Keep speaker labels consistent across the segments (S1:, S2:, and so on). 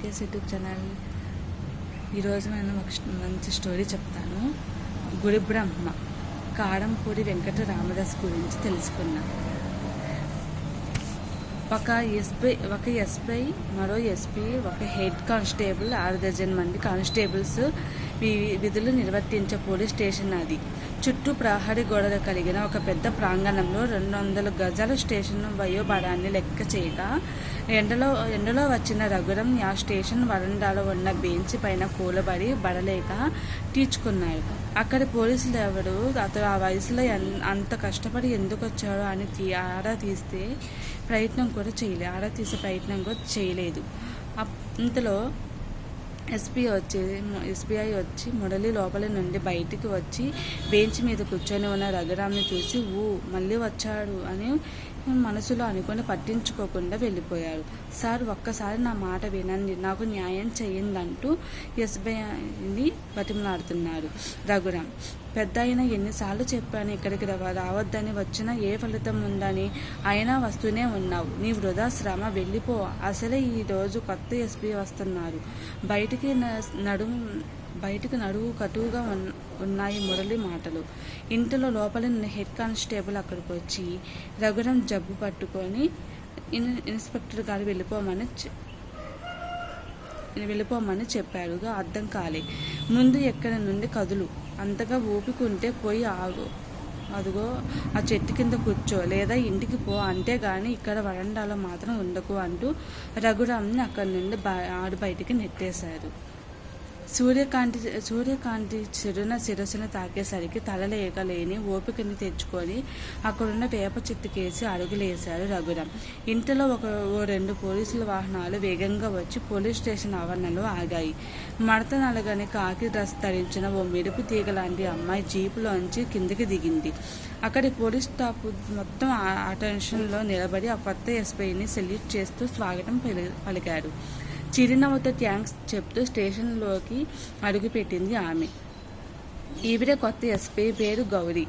S1: Case YouTube channel. ఈరోజు నేను ఒక మంచి స్టోరీ చెప్తాను. గుడి బ్రహ్మ కారంపూడి వెంకట రామదాస్ గురించి తెలుసుకున్నాం. ఒక ఎస్పీ మరో ఎస్పీ ఒక హెడ్ కానిస్టేబుల్ 6 డజన్ మంది కానిస్టేబుల్స్ విధులు నిర్వర్తించే పోలీస్ స్టేషన్ అది. చుట్టూ ప్రహరీ గోడలు కలిగిన ఒక పెద్ద ప్రాంగణంలో 200 గజాల స్టేషన్ వయోభారాన్ని లెక్క చేయగా ఎండలో వచ్చిన రఘురం ఆ స్టేషన్ వరండాలో ఉన్న బెంచ్ పైన కూలబడి బడలేక తీర్చుకున్నాడు. అక్కడి పోలీసులు ఎవరు అతను ఆ వయసులో అంత కష్టపడి ఎందుకు వచ్చాడో అని ఆరా తీసే ప్రయత్నం కూడా చేయలేదు. ఇంతలో ఎస్పీఐ వచ్చి మురళి లోపలి నుండి బయటికి వచ్చి బెంచ్ మీద కూర్చొని ఉన్న రఘురామ్ని చూసి మళ్ళీ వచ్చాడు అని మనసులో అనుకొని పట్టించుకోకుండా వెళ్ళిపోయాడు. సార్, ఒక్కసారి నా మాట వినండి, నాకు న్యాయం చేయండి ఎస్బీఐని బతిమలాడుతున్నాడు రఘురామ్. పెద్ద అయినా ఎన్నిసార్లు చెప్పాను ఇక్కడికి రావద్దని, వచ్చినా ఏ ఫలితం ఉందని, అయినా వస్తూనే ఉన్నావు. నీ వృధా శ్రమ, వెళ్ళిపో. అసలే ఈరోజు కొత్త ఎస్పీ వస్తున్నారు. బయటికి నడువు కటువుగా ఉన్నాయి మురళి మాటలు. ఇంటిలో లోపల హెడ్ కానిస్టేబుల్ అక్కడికి వచ్చి రఘురం జబ్బు పట్టుకొని ఇన్స్పెక్టర్ గారు వెళ్ళిపోమని చెప్పాడుగా. అర్థం కాలే. ముందు ఎక్కడి నుండి కదులు, అంతగా ఊపికుంటే పోయి ఆగు, అదిగో ఆ చెట్టు కింద కూర్చో, లేదా ఇంటికి పో, అంతేగాని ఇక్కడ వరండాలో మాత్రం ఉండకు అంటూ రఘురామ్ని అక్కడి నుండి బయటికి నెట్టేశారు. సూర్యకాంతి శిరస్సును తాకేసరికి తలలేకలేని ఓపికని తెచ్చుకొని అక్కడున్న వేప చెట్టుకేసి అడుగులేశారు రఘురాం. ఇంటిలో ఓ 2 పోలీసుల వాహనాలు వేగంగా వచ్చి పోలీస్ స్టేషన్ ఆవరణలో ఆగాయి. మడత నలగని కాకి డ్రెస్ ధరించిన ఓ మెరుపు తీగ లాంటి అమ్మాయి జీపులోంచి కిందికి దిగింది. అక్కడి పోలీస్ స్టాఫ్ మొత్తం అటెన్షన్లో నిలబడి ఆ కొత్త ఎస్పీని సెల్యూట్ చేస్తూ స్వాగతం పలికారు. చిరునవ్వుతో థ్యాంక్స్ చెప్తూ స్టేషన్లోకి అడుగుపెట్టింది ఆమె. ఈవిడే కొత్త ఎస్పీ, పేరు గౌరీ.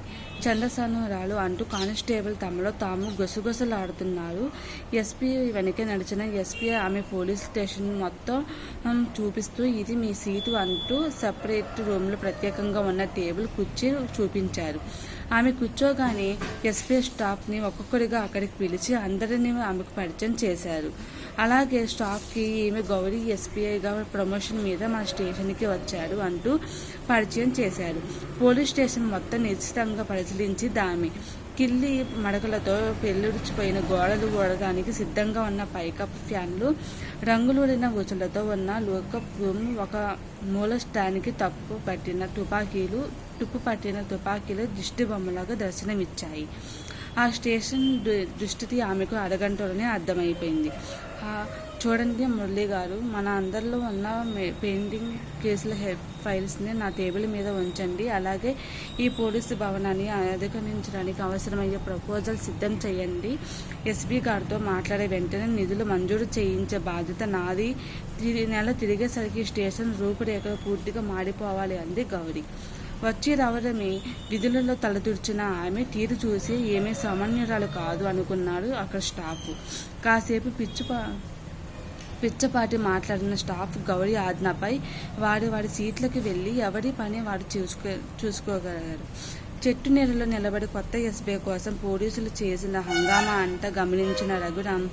S1: చంద్రసనురాలు అంటూ కానిస్టేబుల్ తమలో తాము గుసగుసలాడుతున్నారు. ఎస్పీ వెనకే నడిచిన ఎస్పీ ఆమె పోలీస్ స్టేషన్ మొత్తం చూపిస్తూ ఇది మీ సీటు అంటూ సపరేట్ రూమ్లో ప్రత్యేకంగా ఉన్న టేబుల్, కుర్చీ చూపించారు. ఆమె కూర్చోగానే ఎస్పీ స్టాఫ్ని ఒక్కొక్కరిగా అక్కడికి పిలిచి అందరినీ ఆమెకు పరిచయం చేశారు. అలాగే స్టాఫ్కి ఈమె గౌరీ ఎస్పీఐగా ప్రమోషన్ మీద మన స్టేషన్కి వచ్చాడు అంటూ పరిచయం చేశారు. పోలీస్ స్టేషన్ మొత్తం నిశ్చితంగా పరిశీలించి దామి కిల్లి మడకలతో పెళ్ళుడిచిపోయిన గోడలు ఊడడానికి సిద్ధంగా ఉన్న పైకప్ ఫ్యాన్లు, రంగులూడిన గుచులతో ఉన్న లోకప్ రూమ్, ఒక మూల స్టాండ్కి తుప్పు పట్టిన తుపాకీలు దిష్టి బొమ్మలాగా దర్శనమిచ్చాయి. ఆ స్టేషన్ దుస్థితి ఆమెకు అరగంటలోనే అర్థమైపోయింది. చూడండి మురళి గారు, మన అందరిలో ఉన్న పెండింగ్ కేసుల ఫైల్స్ని నా టేబుల్ మీద ఉంచండి. అలాగే ఈ పోలీసు భవనాన్ని అధిగమించడానికి అవసరమయ్యే ప్రపోజల్ సిద్ధం చేయండి. ఎస్పీ గారితో మాట్లాడే వెంటనే నిధులు మంజూరు చేయించే బాధ్యత నాది. నెల తిరిగేసరికి స్టేషన్ రూపురేఖలు పూర్తిగా మాడిపోవాలి అంది గౌరీ. వచ్చి రావడమే విధులలో తలదూర్చిన ఆమె తీరు చూసి ఏమీ సామాన్యురాలు కాదు అనుకున్నాడు అక్కడ స్టాఫ్. కాసేపు పిచ్చపాటి మాట్లాడిన స్టాఫ్ గౌరీ ఆజ్ఞపై వాడి సీట్లకి వెళ్ళి ఎవరి పని వాడు చూసుకోగలరు. చెట్టు నీడలో నిలబడి కొత్త ఎస్బీ కోసం పోలీసులు చేసిన హంగామా అంతా గమనించిన రఘురాం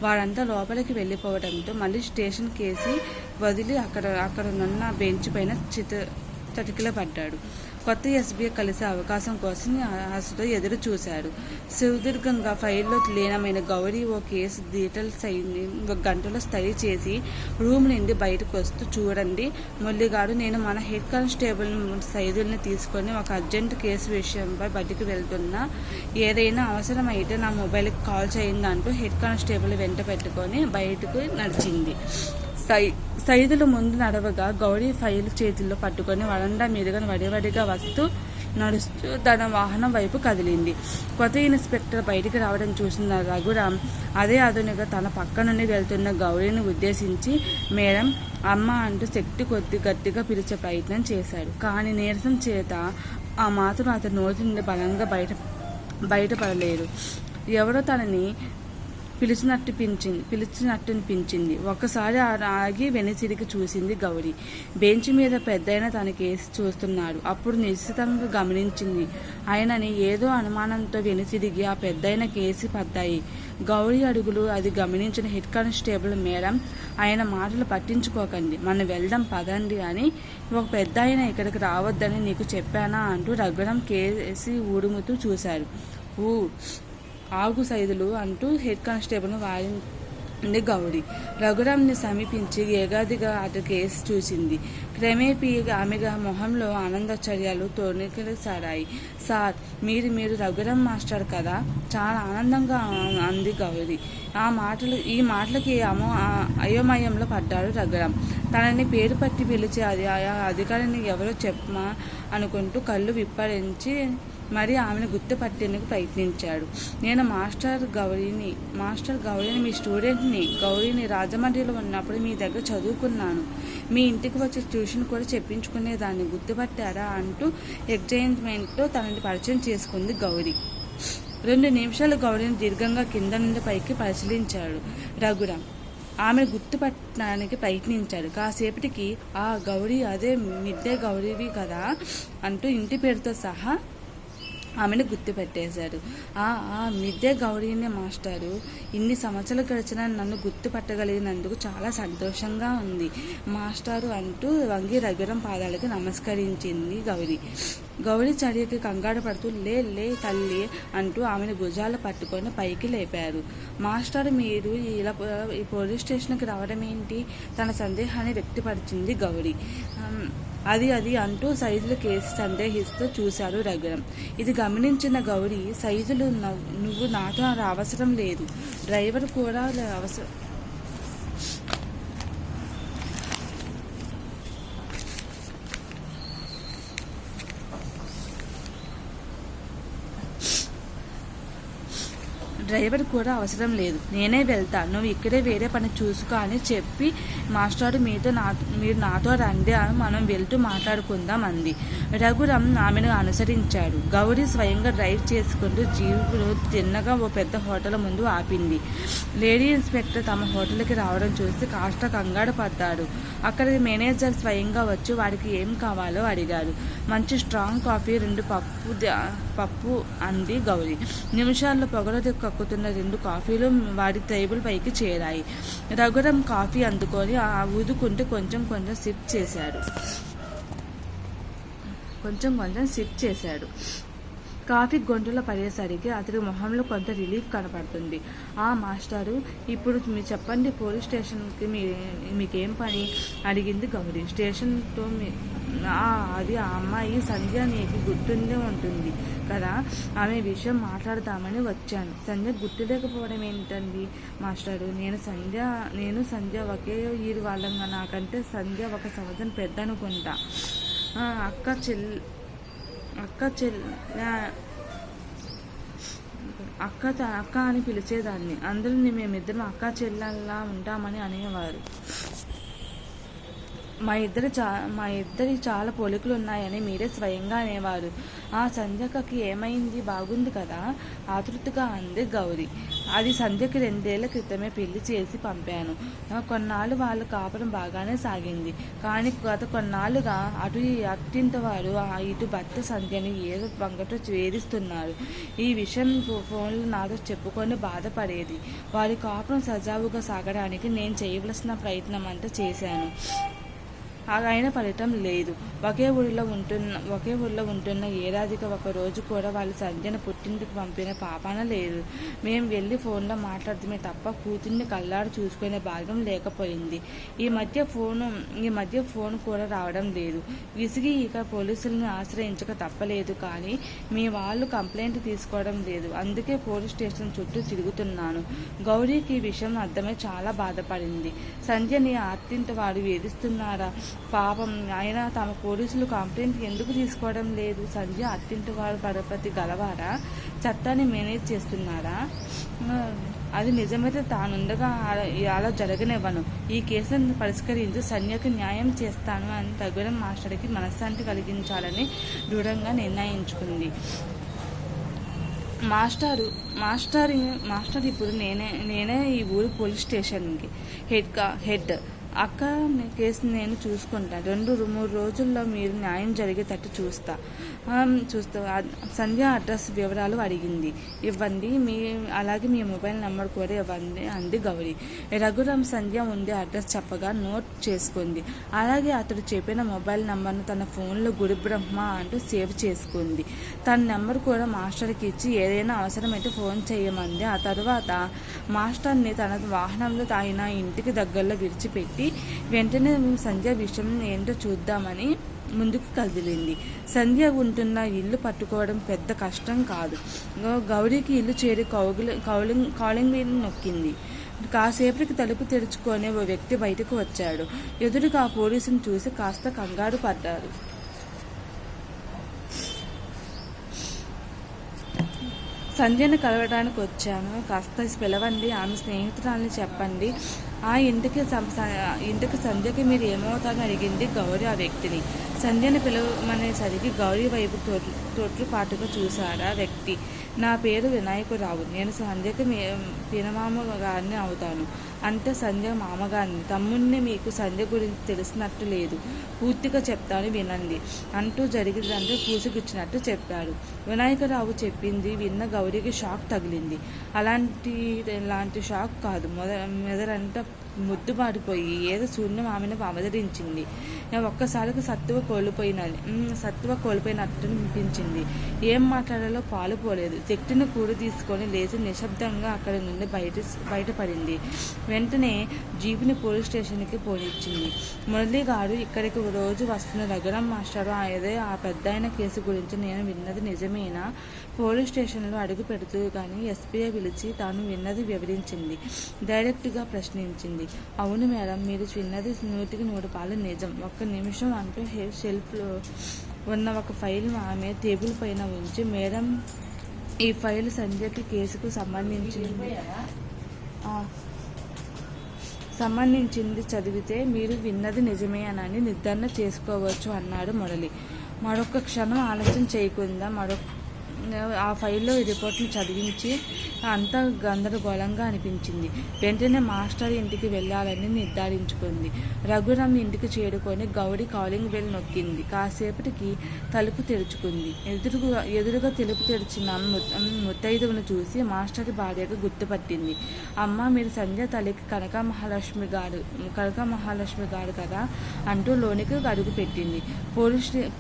S1: వాడంతా లోపలికి వెళ్ళిపోవడంతో మళ్ళీ స్టేషన్ కేసి వదిలి అక్కడనున్న బెంచ్ పైన చతికిలపడ్డాడు. కొత్త ఎస్బీ కలిసే అవకాశం కోసం ఆశతో ఎదురు చూశాడు. సుదీర్ఘంగా ఫైల్లో లీనమైన గౌరీ ఓ కేసు డీటెయిల్స్ ఒక గంటలో స్టడీ చేసి రూమ్ నుండి బయటకు వస్తూ, చూడండి మురళిగారు, నేను మన హెడ్ కానిస్టేబుల్ సైదుల్ని తీసుకొని ఒక అర్జెంట్ కేసు విషయంపై బయటికి వెళ్తున్నా. ఏదైనా అవసరం అయితే నా మొబైల్కి కాల్ చేయండి అంటూ హెడ్ కానిస్టేబుల్ వెంట పెట్టుకొని బయటకు నడిచింది. సైదులు ముందు నడవగా గౌరీ ఫైల్ చేతుల్లో పట్టుకొని వరండా మీదుగా వడివడిగా నడుస్తూ తన వాహనం వైపు కదిలింది. కొత్త ఇన్స్పెక్టర్ బయటికి రావడం చూసిన రఘురాం అదే అదునుగా తన పక్క నుండి వెళ్తున్న గౌరీని ఉద్దేశించి మేడం, అమ్మ అంటూ శక్తి కొద్ది గట్టిగా పిలిచే ప్రయత్నం చేశాడు. కానీ నీరసం చేత ఆ మాత్రం అతని నోటి నుండి బలంగా బయటపడలేదు. ఎవరో తనని పిలిచినట్టనిపించింది. ఒక్కసారి ఆగి వెనుతిరిగి చూసింది గౌరి. బెంచ్ మీద పెద్దయిన తన కేసి చూస్తున్నాడు. అప్పుడు నిశ్చితంగా గమనించింది ఆయనని. ఏదో అనుమానంతో వెనుతిరిగి ఆ పెద్దయిన కేసి పడ్డాయి గౌరీ అడుగులు. అది గమనించిన హెడ్ కానిస్టేబుల్, మేడం, ఆయన మాటలు పట్టించుకోకండి, మనం వెళ్దాం పదండి అని. ఒక పెద్ద ఆయన ఇక్కడికి రావద్దని నీకు చెప్పానా అంటూ రఘురాం కేసి ఊడుముతూ చూశారు. ఆగు సైదులు అంటూ హెడ్ కానిస్టేబుల్ను వారింది గౌరీ. రఘురాంని సమీపించి ఏగాదిగా అటు కేసి చూసింది. క్రమేపీ ఆమెగా మొహంలో ఆనందాశ్చర్యాలు తొణికిసారాయి. సార్, మీరు రఘురాం మాస్టర్ కదా? చాలా ఆనందంగా అంది గౌరీ. ఈ మాటలకి అయోమయంలో పడ్డాడు రఘురాం. తనని పేరు పట్టి పిలిచి అధికారిని ఎవరో చెప్పమా అనుకుంటూ కళ్ళు విప్పరించి మరి ఆమెను గుర్తుపట్టేందుకు ప్రయత్నించాడు. నేను మాస్టర్ గౌరీని మీ స్టూడెంట్ని. గౌరీని రాజమండ్రిలో ఉన్నప్పుడు మీ దగ్గర చదువుకున్నాను. మీ ఇంటికి వచ్చి ట్యూషన్ కూడా చెప్పించుకునేదాన్ని, గుర్తుపట్టారా అంటూ ఎగ్జైట్మెంట్తో తనని పరిచయం చేసుకుంది గౌరీ. 2 నిమిషాలు గౌరీని దీర్ఘంగా కింద నుండి పైకి పరిశీలించాడు రఘురాం. ఆమెను గుర్తుపట్టడానికి ప్రయత్నించాడు. కాసేపటికి, ఆ గౌరీ, అదే మిడ్డే గౌరీవి కదా అంటూ ఇంటి పేరుతో సహా ఆమెను గుర్తుపెట్టేశాడు. మిద్దే గౌరీనే మాస్టారు. ఇన్ని సంవత్సరాలు గడిచినా నన్ను గుర్తుపట్టగలిగినందుకు చాలా సంతోషంగా ఉంది మాస్టారు అంటూ వంగి రఘురాం పాదాలకు నమస్కరించింది గౌరీ. గౌరీ చర్యకి కంగారు పడుతూ లే తల్లి అంటూ ఆమెను భుజాలు పట్టుకొని పైకి లేపారు. మాస్టర్, మీరు ఇలా ఈ పోలీస్ స్టేషన్కి రావడం ఏంటి? తన సందేహాన్ని వ్యక్తపరిచింది గౌరీ. అది అంటూ సైజులు కేసి సందేహిస్తూ చూశారు రఘురాం. ఇది గమనించిన గౌరీ, సైజులు, నువ్వు నాతో అవసరం లేదు, డ్రైవర్ కూడా అవసరం. డ్రైవర్ కూడా అవసరం లేదు, నేనే వెళ్తా, నువ్వు ఇక్కడే వేరే పని చూసుకో అని చెప్పి మాస్టారు మీరు నాతో రండి, మనం వెళ్తూ మాట్లాడుకుందాం అంది. రఘురాం ఆమెను అనుసరించాడు. గౌరీ స్వయంగా డ్రైవ్ చేసుకుంటూ జీవులు తిన్నగా ఓ పెద్ద హోటల్ ముందు ఆపింది. లేడీ ఇన్స్పెక్టర్ తమ హోటల్కి రావడం చూసి కాస్త కంగారు పడ్డాడు. అక్కడికి మేనేజర్ స్వయంగా వచ్చి వాడికి ఏం కావాలో అడిగాడు. మంచి స్ట్రాంగ్ కాఫీ, 2 పప్పు అంది గౌరీ. నిమిషాల్లో పొగలతో కక్కుతున్న 2 కాఫీలు వాడి టేబుల్ పైకి చేరాయి. రఘురాం కాఫీ అందుకొని ఊదుకుంటూ కొంచెం సిప్ చేశాడు. కాఫీ గొంతులో పడేసరికి అతడి మొహంలో కొంత రిలీఫ్ కనపడుతుంది. మాస్టారు, ఇప్పుడు మీరు చెప్పండి, పోలీస్ స్టేషన్కి మీకేం పని అడిగింది గౌరీ. స్టేషన్తో అది ఆ అమ్మాయి సంధ్య నీకు గుర్తుండే ఉంటుంది కదా, ఆమె విషయం మాట్లాడదామని వచ్చాను. సంధ్య గుర్తు లేకపోవడం ఏంటండి మాస్టారు? నేను సంధ్య ఒకే ఈరు వాళ్ళంగా. నాకంటే సంధ్య 1 సంవత్సరం పెద్ద అనుకుంటా. అక్క అని పిలిచేదాన్ని. అందరూ మేమిద్దరం అక్క చెల్లెల్లా ఉంటామని అనేవారు. మా ఇద్దరి చాలా పోలికలు ఉన్నాయని మీరే స్వయంగా అనేవారు. సంధ్యకకి ఏమైంది? బాగుంది కదా? ఆతృతగా అంది గౌరీ. అది సంధ్యకి 2 ఏళ్ల క్రితమే పెళ్లి చేసి పంపాను. కొన్నాళ్ళు వాళ్ళ కాపురం బాగానే సాగింది. కానీ గత కొన్నాళ్ళుగా అట్టింటి వారు ఇటు భర్త సంధ్యని ఏదో వంగటో వేధిస్తున్నారు. ఈ విషయం ఫోన్లో నాతో చెప్పుకొని బాధపడేది. వారి కాపురం సజావుగా సాగడానికి నేను చేయవలసిన ప్రయత్నం అంతా చేశాను. అయినా ఫలితం లేదు. ఒకే ఊరిలో ఉంటున్న ఏడాదికి 1 రోజు కూడా వాళ్ళు సంధ్యను పుట్టింటికి పంపిన పాపాన లేదు. మేము వెళ్ళి ఫోన్లో మాట్లాడటమే తప్ప కూతుర్ని కళ్ళారు చూసుకునే భాగ్యం లేకపోయింది. ఈ మధ్య ఫోన్ కూడా రావడం లేదు. విసిగి ఇక పోలీసులను ఆశ్రయించక తప్పలేదు. కానీ మీ వాళ్ళు కంప్లైంట్ తీసుకోవడం లేదు. అందుకే పోలీస్ స్టేషన్ చుట్టూ తిరుగుతున్నాను. గౌరీకి ఈ విషయం అర్థమై చాలా బాధపడింది. సంధ్యని అత్తింటి వారు వేధిస్తున్నారా? పాపం, ఆయన తమ పోలీసులు కంప్లైంట్ ఎందుకు తీసుకోవడం లేదు? సంధ్య అత్తింటి వారు పరపతి గలవారా? చట్టాన్ని మేనేజ్ చేస్తున్నారా? అది నిజమైతే తానుండగా అలా జరగనివ్వను. ఈ కేసును పరిష్కరించి సంధ్యకి న్యాయం చేస్తాను అని రఘురాం మాస్టర్కి మనశ్శాంతి కలిగించాలని దృఢంగా నిర్ణయించుకుంది. మాస్టారు మాస్టర్ మాస్టర్ ఇప్పుడు నేనే ఈ ఊరు పోలీస్ స్టేషన్కి హెడ్ అక్క కేసు నేను చూసుకుంటాను. 2-3 రోజుల్లో మీరు న్యాయం జరిగేటట్టు చూస్తా. సంధ్య అడ్రస్ వివరాలు అడిగింది. ఇవ్వండి, అలాగే మీ మొబైల్ నెంబర్ కూడా ఇవ్వండి అంది గౌరీ. రఘురామ్ సంధ్య ఉండే అడ్రస్ చెప్పగా నోట్ చేసుకుంది. అలాగే అతడు చెప్పిన మొబైల్ నెంబర్ను తన ఫోన్లో గుడి బ్రహ్మ అంటూ సేవ్ చేసుకుంది. తన నెంబర్ కూడా మాస్టర్కి ఇచ్చి ఏదైనా అవసరమైతే ఫోన్ చేయమంది. ఆ తర్వాత మాస్టర్ని తన వాహనంలో ఆయన ఇంటికి దగ్గరలో విడిచిపెట్టి వెంటనే సంధ్య విషయం ఏంటో చూద్దామని ముందుకు కదిలింది. సంధ్య ఉంటున్న ఇల్లు పట్టుకోవడం పెద్ద కష్టం కాదు. గౌరీకి ఇల్లు చేరి కాలింగ్ బెల్ నొక్కింది. కాసేపటికి తలుపు తెరుచుకొని ఓ వ్యక్తి బయటకు వచ్చాడు. ఎదురుగా పోలీసును చూసి కాస్త కంగారు పడ్డారు. సంధ్యను కలవడానికి వచ్చాను, కాస్త పిలవండి, ఆమె స్నేహితురాలని చెప్పండి. ఆ ఇంటికి సంధ్యకి మీరు ఏమవుతారని అడిగింది గౌరీ ఆ వ్యక్తిని. సంధ్యను పిలవమనేసరికి గౌరీ వైపు తొట్లుపాటుగా చూశాడు ఆ వ్యక్తి. నా పేరు వినాయకరావు, నేను సంధ్యకి పినమామ గారిని అవుతాను. అంటే సంధ్య మామగారిని. తమ్ముడిని. మీకు సంధ్య గురించి తెలిసినట్టు లేదు, పూర్తిగా చెప్తాను వినండి అంటూ జరిగిందంటే పూసిగుచ్చినట్టు చెప్పాడు. వినాయకరావు చెప్పింది విన్న గౌరీకి షాక్ తగిలింది. అలాంటి షాక్ కాదు, మెదరంతా ముద్దుబారిపోయి ఏదో శూన్యం ఆమెను అవతరించింది. ఒక్కసారికి సత్తువ కోల్పోయినట్టు అనిపించింది. ఏం మాట్లాడాలో పాలుపోలేదు. శక్తిని కూడి తీసుకొని లేచి నిశ్శబ్దంగా అక్కడి నుండి బయటపడింది. వెంటనే జీపుని పోలీస్ స్టేషన్కి పోనిచ్చింది. మురళీగారు ఇక్కడికి రోజు వస్తున్న రఘురామ్ మాస్టారు అదే ఆ పెద్దాయన కేసు గురించి నేను విన్నది నిజమేనా? పోలీస్ స్టేషన్లో అడుగు పెడుతూ కానీ ఎస్పీఐ పిలిచి తాను విన్నది వివరించింది. డైరెక్ట్గా ప్రశ్నించింది. అవును మేడం, మీరు విన్నది 100% నిజం. ఒక్క నిమిషం అంటూ షెల్ఫ్లో ఉన్న ఒక ఫైల్ ఆమె టేబుల్ పైన ఉంచి, మేడం ఈ ఫైల్ సంధ్యకి కేసుకు సంబంధించింది చదివితే మీరు విన్నది నిజమేనని నిర్ధారణ చేసుకోవచ్చు అన్నాడు మురళి. మరొక క్షణం ఆలస్యం చేయకుండా ఆ ఫైల్లో రిపోర్ట్ను చదివించి అంతా గందరగోళంగా అనిపించింది. వెంటనే మాస్టర్ ఇంటికి వెళ్ళాలని నిర్ధారించుకుంది. రఘురామ్ ఇంటికి చేరుకొని గౌరీ కాలింగ్ బెల్ నొక్కింది. కాసేపటికి తలుపు తెరుచుకుంది. ఎదురుగా తలుపు తెరిచిన ముత్తైదువును చూసి మాస్టర్ భార్యగా గుర్తుపట్టింది. అమ్మ, మీరు సంధ్య తల్లికి కనక మహాలక్ష్మి గారు కదా అంటూ లోనికి అడుగు పెట్టింది.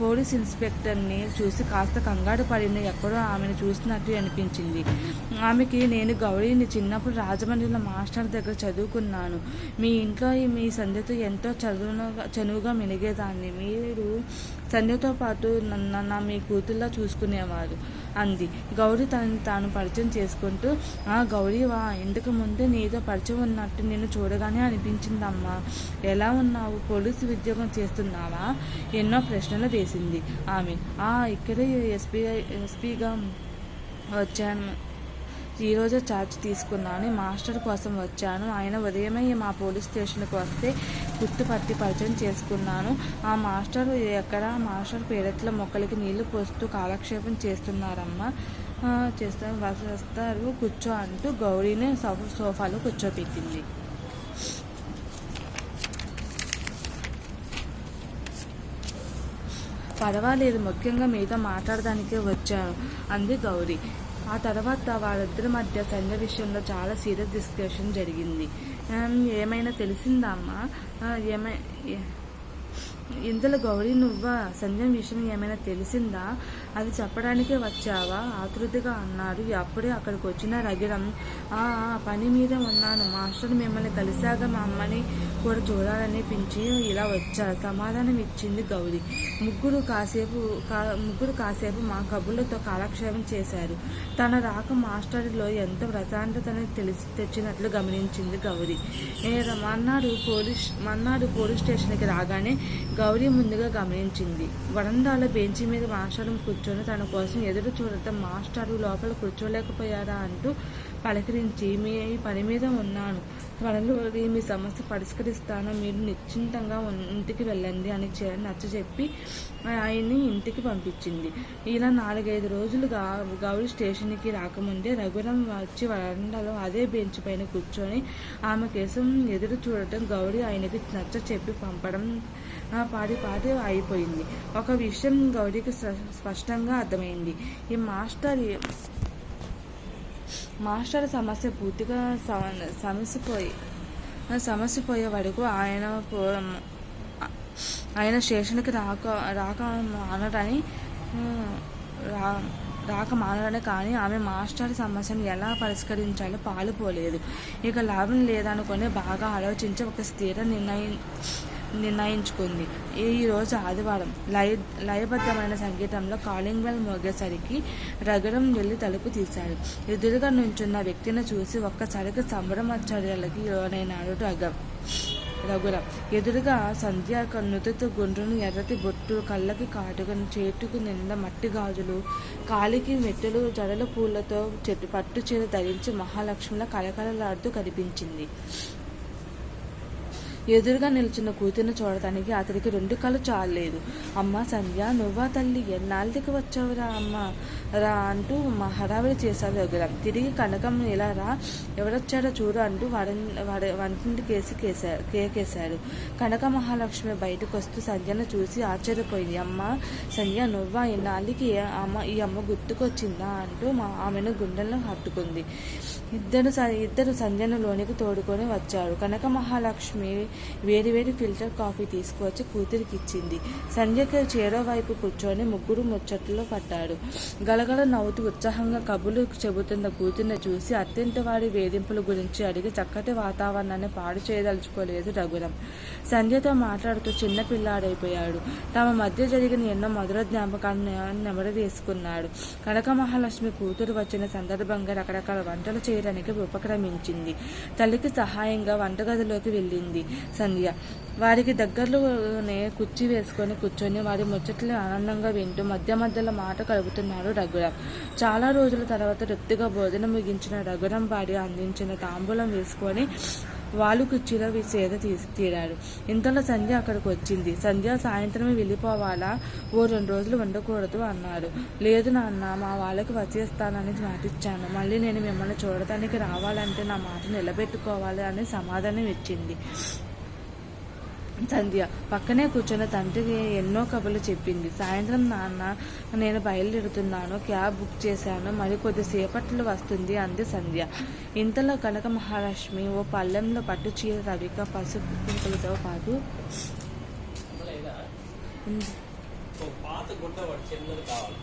S1: పోలీస్ ఇన్స్పెక్టర్ని చూసి కాస్త కంగారు పడిన ఎక్కడో ఆమెను చూసినట్టు అనిపించింది. ఆమెకి, నేను గౌరీని చిన్నప్పుడు రాజమండ్రిలో మాస్టర్ దగ్గర చదువుకున్నాను. మీ ఇంట్లో మీ సంధ్యతో ఎంతో చనువుగా మెలిగేదాన్ని. మీరు సంధ్యతో పాటు మీ కూతుర్లా చూసుకునేవారు అంది. గౌరీ తాను పరిచయం చేసుకుంటూ, గౌరీవా, ఇంతకు ముందే నీతో పరిచయం ఉన్నట్టు నిన్ను చూడగానే అనిపించిందమ్మా. ఎలా ఉన్నావు? పోలీసు ఉద్యోగం చేస్తున్నావా? ఎన్నో ప్రశ్నలు వేసింది ఆమె. ఇక్కడే ఎస్పీగా వచ్చాను. ఈరోజు ఛార్జ్ తీసుకున్నాను. మాస్టర్ కోసం వచ్చాను. ఆయన ఉదయమే మా పోలీస్ స్టేషన్కి వస్తే గుర్తుపట్టి పరిచయం చేసుకున్నాను. ఆ మాస్టర్ ఎక్కడ? మాస్టర్ పేరెట్ల మొక్కలకి నీళ్లు పోస్తూ కాలక్షేపం చేస్తున్నారమ్మా. వస్తారు, కూర్చో అంటూ గౌరీని సోఫాలో కూర్చోపెట్టింది. పర్వాలేదు, ముఖ్యంగా మీతో మాట్లాడడానికే వచ్చాను అంది గౌరీ. ఆ తర్వాత వాళ్ళిద్దరి మధ్య సంధ్య విషయంలో చాలా సీరియస్ డిస్కషన్ జరిగింది. ఏమైనా తెలిసిందా అమ్మా? ఇంతలో గౌరీ, నువ్వా? సంధ్య విషయం ఏమైనా తెలిసిందా? అది చెప్పడానికే వచ్చావా? ఆతృతగా అన్నాడు. అప్పుడే అక్కడికి వచ్చిన రఘురామ్, పని మీద ఉన్నాను. మాస్టర్ మిమ్మల్ని కలిశాక మా అమ్మని కూడా చూడాలనిపించి ఇలా వచ్చారు సమాధానం ఇచ్చింది గౌరీ. ముగ్గురు కాసేపు మా కబుర్లతో కాలక్షేపం చేశారు. తన రాక మాస్టర్లో ఎంతో ప్రశాంతతని తెచ్చినట్లు గమనించింది గౌరీ. మన్నాడు పోలీస్ స్టేషన్కి రాగానే గౌరీ ముందుగా గమనించింది. వరండాలో బెంచి మీద మాస్టర్ కూర్చొని తన కోసం ఎదురు చూడటం. మాస్టారు లోపల కూర్చోలేకపోయారా అంటూ పలకరించి, మీ పని మీద ఉన్నాను, త్వరలో మీ సమస్య పరిష్కరిస్తాను, మీరు నిశ్చింతంగా ఇంటికి వెళ్ళండి అని నచ్చజెప్పి ఆయన్ని ఇంటికి పంపించింది. ఇలా 4-5 రోజులుగా గౌరీ స్టేషన్కి రాకముందే రఘురాం వచ్చి వరండాలో అదే బెంచ్ పైన కూర్చొని ఆమె కేసం ఎదురు చూడటం, గౌరీ ఆయనకి నచ్చచెప్పి పంపడం పాటి అయిపోయింది. ఒక విషయం గౌరీకి స్పష్టంగా అర్థమైంది. ఈ మాస్టర్ సమస్య పూర్తిగా సమస్యపోయే వరకు ఆయన స్టేషన్కి రాక మానడని కానీ ఆమె మాస్టర్ సమస్యను ఎలా పరిష్కరించాలో పాలుపోలేదు. ఇక లాభం లేదనుకొని బాగా ఆలోచించి ఒక స్థిర నిర్ణయించుకుంది. ఈరోజు ఆదివారం. లయబద్ధమైన సంగీతంలో కాలింగ్ బెల్ మోగేసరికి రఘురాం వెళ్ళి తలుపు తీశాడు. ఎదురుగా నుంచున్న వ్యక్తిని చూసి ఒక్కసారిగా సంభ్రమాశ్చర్యాలకి లోనైనాడు రఘురాం. ఎదురుగా సంధ్య నుదుటి గుండ్రును ఎర్రటి బొట్టు, కళ్ళకి కాటుక, చేతుకు నిండా మట్టి గాజులు, కాలికి మెట్టెలు, జడల పూలతో పట్టు చీర ధరించి మహాలక్ష్మిలా కళకళలాడుతూ కనిపించింది. ఎదురుగా నిల్చున్న కూతుర్ని చూడటానికి అతడికి 2 కళ్ళు చాలలేదు. అమ్మ సంధ్య, నువ్వా తల్లి, ఎన్నాళ్ళకి వచ్చావురా అమ్మ రా అంటూ హడావిడి చేశాడు రఘురాం. తిరిగి కనకం ఇలా రా, ఎవరొచ్చారో చూడు అంటూ వంటింటి కేకేశాడు. కనక మహాలక్ష్మి బయటకు వస్తూ సంధ్యను చూసి ఆశ్చర్యపోయింది. అమ్మ సంధ్య, నువ్వా, ఎన్నాళ్ళకి ఈ అమ్మ గుర్తుకొచ్చిందా అంటూ ఆమెను గుండెలను హత్తుకుంది. ఇద్దరు సంధ్యను లోనికి తోడుకొని వచ్చారు. కనక మహాలక్ష్మి వేడివేడి ఫిల్టర్ కాఫీ తీసుకువచ్చి కూతురికి ఇచ్చింది. సంధ్యకి చేరో వైపు కూర్చొని ముగ్గురు ముచ్చట్లో పడ్డాడు. గలగల నవ్వుతూ ఉత్సాహంగా కబుర్లు చెబుతున్న కూతుర్ని చూసి అత్తింటి వాడి వేధింపుల గురించి అడిగి చక్కటి వాతావరణాన్ని పాడు చేయదలుచుకోలేదు రఘురాం. సంధ్యతో మాట్లాడుతూ చిన్న పిల్లాడైపోయాడు. తమ మధ్య జరిగిన ఎన్నో మధుర జ్ఞాపకాలను నెమరు వేసుకున్నాడు. కనక మహాలక్ష్మి కూతురు వచ్చిన సందర్భంగా రకరకాల వంటలు చేయడానికి ఉపక్రమించింది. తల్లికి సహాయంగా వంటగదిలోకి వెళ్ళింది సంధ్య. వారికి దగ్గరలోనే కుర్చీ వేసుకొని కూర్చొని వారి ముచ్చట్లు ఆనందంగా వింటూ మధ్య మధ్యలో మాట కలుపుతున్నాడు రఘురాం. చాలా రోజుల తర్వాత తృప్తిగా భోజనం ముగించిన రఘురాం భార్య అందించిన తాంబూలం వేసుకొని వాళ్ళు కుర్చీలో సేద తీరాడు. ఇంతలో సంధ్య అక్కడికి వచ్చింది. సంధ్య, సాయంత్రమే వెళ్ళిపోవాలా, ఓ 2 రోజులు ఉండకూడదు అన్నాడు. లేదు నాన్న, మా వాళ్ళకి వచ్చేస్తానని మాటిచ్చాను. మళ్ళీ నేను మిమ్మల్ని చూడటానికి రావాలంటే నా మాట నిలబెట్టుకోవాలి అని సమాధానం ఇచ్చింది. సంధ్య పక్కనే కూర్చొని తండ్రికి ఎన్నో కబుర్లు చెప్పింది. సాయంత్రం నాన్న, నేను బయలుదేరుతున్నాను, క్యాబ్ బుక్ చేశాను, మరి కొద్దిసేపట్లో వస్తుంది అంది సంధ్య. ఇంతలో కనక మహాలక్ష్మి ఓ పళ్ళెంలో పట్టు చీర, రవిక, పసుపు కుంకులతో పాటు
S2: పాత గుడ్డ చిన్నది కావాలి.